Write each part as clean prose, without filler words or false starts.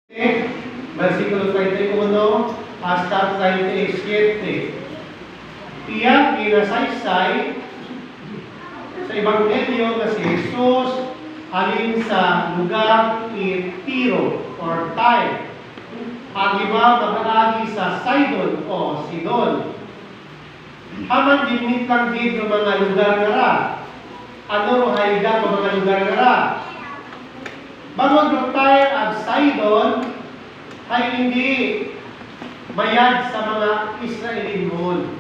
Versículo 31 hasta 37. Tiyak ginasaysay sa Ebanghelyo na si Jesus halin sa lugar ni Tiro or Tyre. Ang iba mag-aagi sa Sidon o Sidon. Haman dinit lang dito mga lugar nga. Ano ro hayga mga lugar nga. Bangod ro Tyre at Sidon ay hindi mayad sa mga Israelinhon.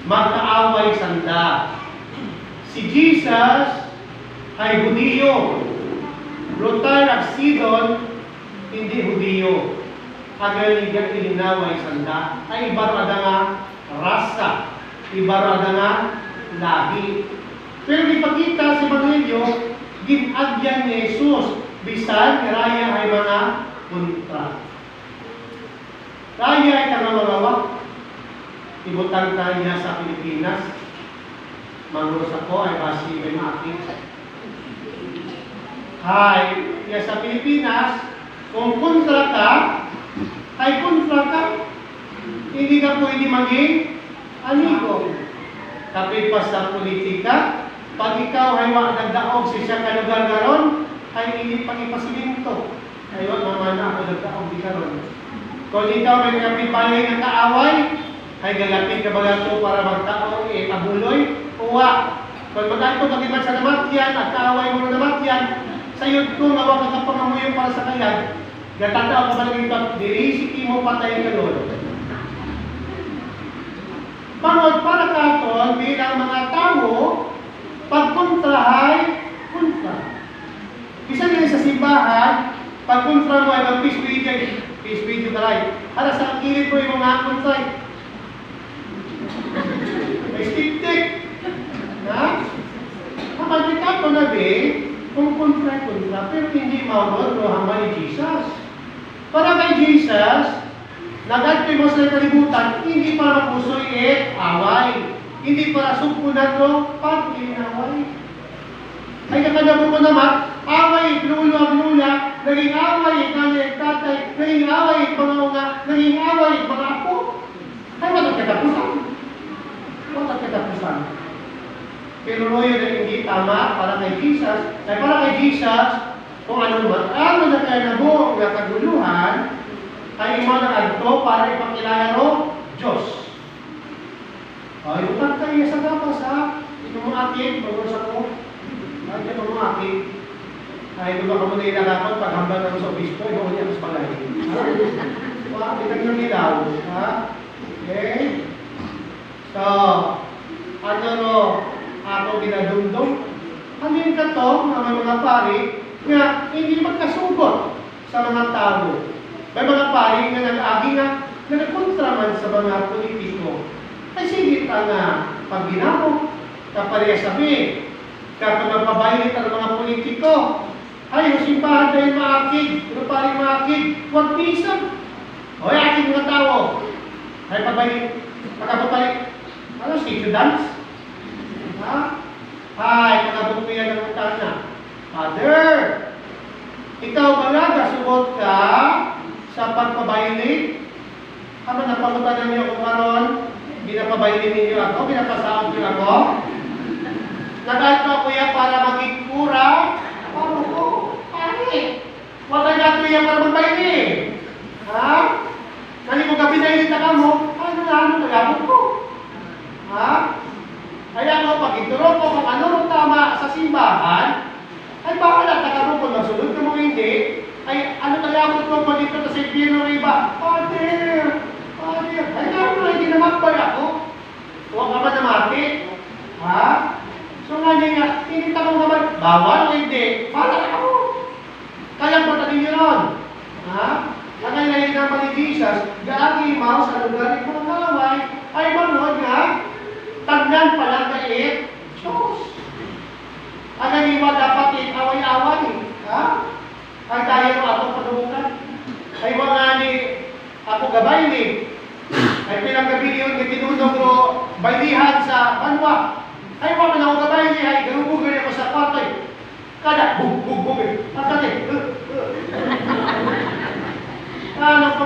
Magkaaway sanda. Si Jesus ay Hudiyo. Tyre at Sidon hindi Hudiyo. Agaliga ilinaway sanda ay ibarada nga rasa, ibarada nga lahi. Pero ipakita si Ebanghelyo, ginagyan ni Jesus bisan raya ay mga kontra. Raya ay kanamawawak. Ibutang kanya sa Pilipinas. Mangros ako ay basi may maakit. Hay, sa Pilipinas, kung kontra ka, ay kontra ka. Hindi ka pwede maging amigo. Kapit pa sa politika, pag ikaw ay nagdaog siya ka lugar garon, ay hindi pang ipasiminto. Ay wag naman ako nagdaog di karon. Kung ikaw may kapitbahay ng kaaway, ay galapit ka ba ito para magtaong pabuloy? Uwa. Kung magkaito kagiman sa namatyan at kaaway mo na namatyan, sa yun ko mawag ka pangamuyo para sa kayag, gatataw ka ba ng ibang dirisiki mo patay ka doon. Pangod para katon bilang mga tao, pagkontra ay kontra. Isa din sa simbahan, pagkontra mo ay mag-peace video ka rin. Para sa kilit mo yung mga kontra. May stick-tick. Ha? Kapag ko na kung kontra, pero hindi mawag o hamba ni Jesus. Para kay Jesus, nagadtoy mo sa kalibutan, hindi para magpusoy away. Hindi para sumpunan mo, pag-inaway. Ay kakadabo mo naman, away, lula, naging away, nanay, tatay, naging away, mga unga, naging away, mga apo. Ay, walang katapusan. Walang katapusan. Pero yun ay hindi tama para kay Jesus. Ay para kay Jesus, kung ano na kaya nabo na kaguluhan, ay imo na agto para ipakilala ro Diyos. Ay, utang kayo sa gapas ha. Ito mo akin, pag-usap ko. Ay, ito mo akin. Ay, ito ba kamo na ilagakot pag hambal na sa obispo, ito niya mas palay. Ha? Itag nang ilaw. Ha? Okay? So, ano ro, ako ginadumdum. Ano yung kato, mga pari, nga hindi magkasugot sa mga tao. May mga pari nga nag-agi nga, nagkontra man sa mga politiko. Ay sige ka nga, pag ginamo, kapareha sabi, kapag magpabaylit ang mga politiko, ay, yung simbahan dahil maakig, yung pari maakig, huwag pisan. O, ay, aking mga tao. Ay, pabaylit, pagkapabaylit, ano, stage dance? Ha? Ay, pagkabot ko yan ng utang na. Father, ikaw ba nga, kasubot ka sa pagpabaylit? Ama, napagutanan niyo kung karon, binapabaylit ninyo ako, binapasaot niyo ako. Nagahit ko ako yan para maging kura. Paano ko? Pari. Huwag ka nga ito yan para magbaylit. Ha? Nani mo gabi na ilit na mo, ano tagamot ko? Ha? Kaya mo, pag ituro ko kung ano tama sa simbahan, ay baka na tagamot ko, magsunod ka mo hindi, ay ano tagamot ko mo dito sa Pino Riba? Father! Ay naman, hindi na magpay ako. Huwag ka ba namati? Ha? So nga niya, hindi tanong naman, bawal o hindi? Para ako. Kaya po tanin nyo nun. Ha? Ang ngayon naman ni Jesus, gaagi mau sa lugar ni mga away, ay manod nga, tagnan pala kait, Diyos. Ang ngayon dapat away-away. Ha? Ang tayo mo ako padungan. Ay mga ni, ako gabay ni, ay pinaggabi yun, tinunong ro, baylihan sa banwa. Ay, wala na ako gabay niya, ay garubugin ako sa kwarto. Kada, bug, ang kati.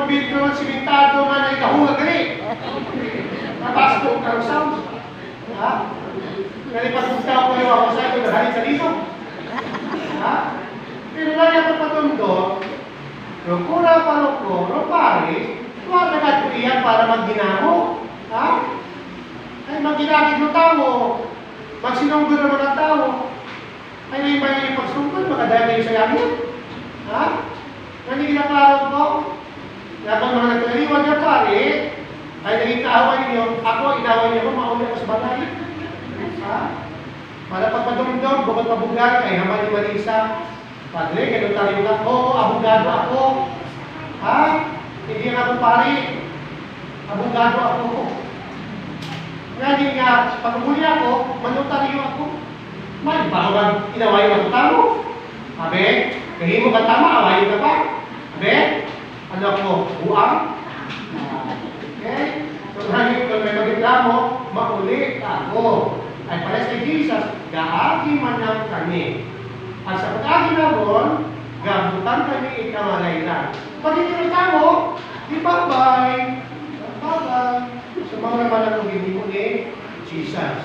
concrete naman, simentado man ay kahunga gali. Napasok ang sound. Ha? Kaya pagpunta ko yung ako sa ito, naghalit sa dito. Ha? Pero lang yung patundo, yung kura paloko, pare, huwag nagatulihan para magginamo. Ha? Ay magginagit ng tao, magsinunggol naman ang tao. Ay may may pagsungkol, makadaya kayo sa yamin. Ha? Naniginaklaro ko, napang mga nagkaliwan niya pare, ay naging kaaway niyo, ako, inaway niyo ko, mauli ako sa balay. Ha? Para pagpadumdum, bukod pabugal, kay Haman ni Marisa, Padre, ganun tayo ako, abogado ako. Ha? Hindi nga ako pare, abogado ako. Nga din nga, pag-umuli ako, manutaryo ako. May baka inaway ako tamo. Abe, kahimo ka tama, awayin ka pa. Abe, ano ko, buang? Okay? So, kung may magreklamo, mauli ako. Ay pala sa Jesus, gaagi man lang kami. At sa pag-agi na ron, gabutan kami ikamalailan. Pag hindi rin tamo, di bye-bye. Bye-bye. So, mga naman ang hindi mo ni Jesus.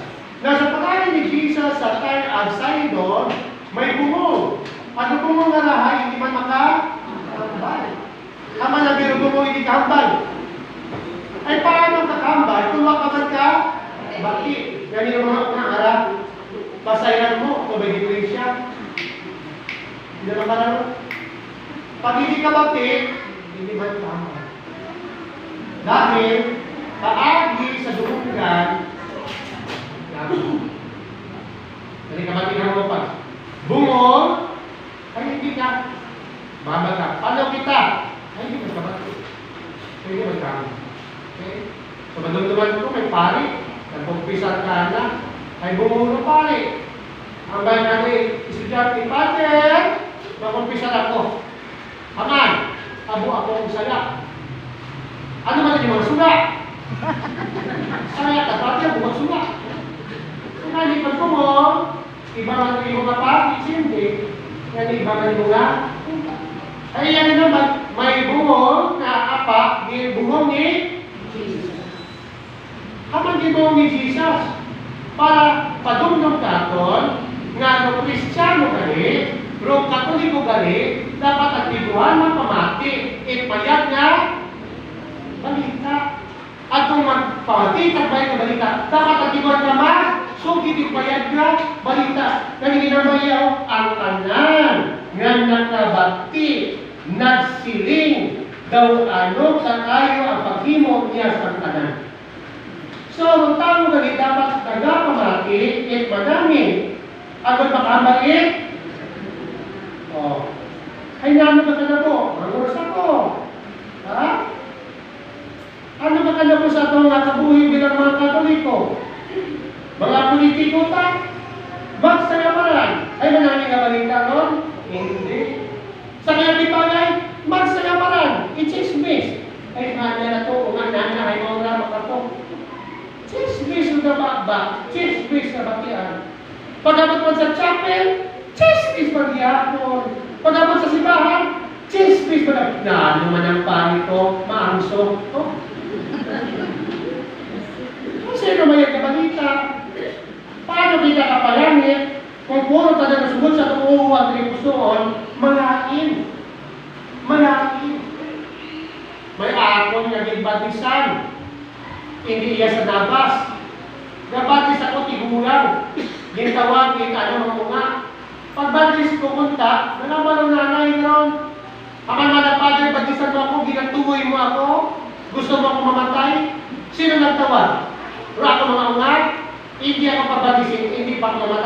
Nasa pag-agi ni Jesus sa time outside doon, may bumong. Ano bumong nga lahat, hindi man makakambal. Tama na biro bumong, hindi kambal. Ay paano kakambal? Tuwa ka man ka, bakit? Yan yung mga unang harap. Pasailan mo, ito ba diferensya? Hindi naman ka naman. Pag hindi ka bakit, hindi man tama. Dahil, paagi sa dumungan, hindi ka bakit mo pa. Bungol, ay hindi ka. Babata. Paano kita? Ay hindi ka bakit. Hindi man tama. Okay? So, madumduman ko, may pari. Nagpumpisar ka na, ay bumuno pare. Ang bayan natin, estudyante, Pater, magpumpisar ako. Haman, abo ako ang saya. Ano man yung mga suga? Saya ka, Pater, bumag suga. Kung nalipan ko mo, iba man yung mga pati, hindi. Yan iba man yung mga. Ay yan naman, may bumong na apa, may bumong ni Haman di mo ni Jesus para padumdum katon nga no Kristiyano gali, ro Katoliko gali, dapat agtiguan man pamati, ipayag nga balita. At kung magpamati tagbay nga balita, dapat agtiguan ka ma, sugid ipayag nga balita. Kani ginamayaw ang tanan nga nakabati, nagsiling daw ano sa kayo ang paghimo niya sa tanan. So, ang tao gali dapat nagapamati at madami. Agad makamait? Oh. Ay, naano ka na po? Manguros ako. Ha? Ano ba ka na po sa itong nakabuhi bilang mga Katoliko? Mga politiko ta? Magsayamaran. Ay, manami ka balita nun? Hindi. Sa kaya di bagay, magsayamaran. I-chismis. Ay, hanya na to. Kung na ay mga rama ka to. Chismis na ba? Chismis na bakian. Pagdapat mo sa chapel, chismis magyapon. Pagdapat sa simbahan, chismis ba na ano man ang panito, maangso. Oh. Sino may kabalita? Paano kita kapalangit? Kung puro tayo nasugod sa tuuwang tripusoon, malain. Malain. May akon naging batisan. Hindi iya sa nabas. Nabatis ako tigulang. Yung tawagin, ano mga. Pagbatis ko kunta, nalaman ng nanay ron. Haman na Padre, batisan mo ako, ginatuloy mo ako. Gusto mo ako mamatay? Sino nagtawag? Pero ako mga ungat, hindi ako pabatisin, hindi pa ako mamatay.